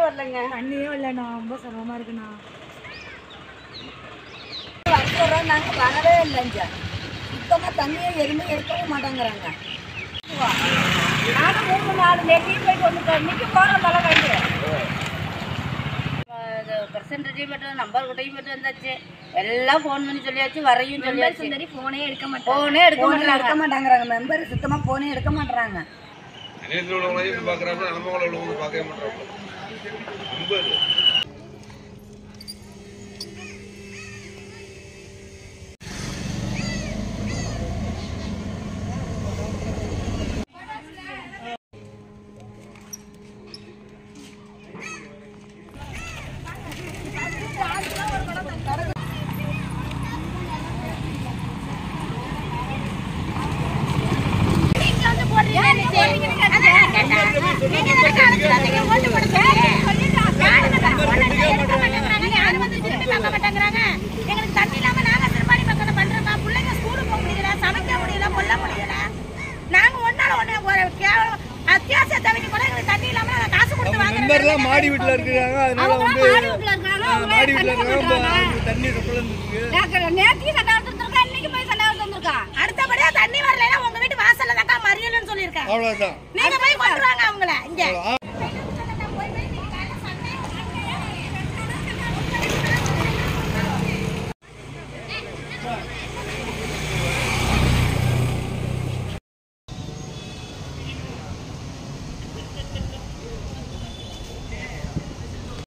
வரலங்க. தண்ணியே வரலண்ணா, ரொம்ப சிரமமா இருக்குண்ணா. வருஷம் நாங்க வரவே இல்லைங்க. சுத்தமா தண்ணியே எதுவுமே எடுக்கவே மாட்டேங்கிறாங்க. நானும் 3-4 நேற்றையும் போயிட்டு வந்துட்டோம். இன்னைக்கு போகிறதால வைக்கிறேன். பர்சன்டேஜையும் மட்டும் நம்பர் கூட்டையும் மட்டும் வந்தாச்சு. எல்லாம் ஃபோன் பண்ணி சொல்லியாச்சு, வரையும் சொல்லியாச்சு. சரி ஃபோனே எடுக்க மாட்டாங்கிறாங்க. மெம்பர் சுத்தமாக ஃபோனே எடுக்க மாட்டாங்க. எங்களுக்கு தண்ணி இல்லாம நாங்க சிறுபாடி மக்கள் பண்றோமா? பிள்ளைங்க ஸ்கூலுக்கு போக முடியல, சமைக்க முடியல, கொல்ல முடியல. நாங்க ஒன்னால அத்தியாவசிய தேவைக்கு கூட எங்களுக்கு தண்ணி இல்லாம நாங்க காசு கொடுத்து வாங்குறோம். மாடி வீட்டுல இருக்காங்க, அதனால வந்து மாடி வீட்டுல இருக்காங்க, தண்ணி சப்ளை இருக்கு. நேத்தி சண்டை வந்துருக்கா, இன்னைக்கு போய் சண்டை வந்துருக்கா. அடுத்தபடியா தண்ணி வரலைன்னா உங்க வீட்டு வாசல்ல தான் மறியலன்னு சொல்லியிருக்காங்க. அவ்வளவுதான். நீங்க போய் கொண்டு வாங்க அவங்கள இங்க.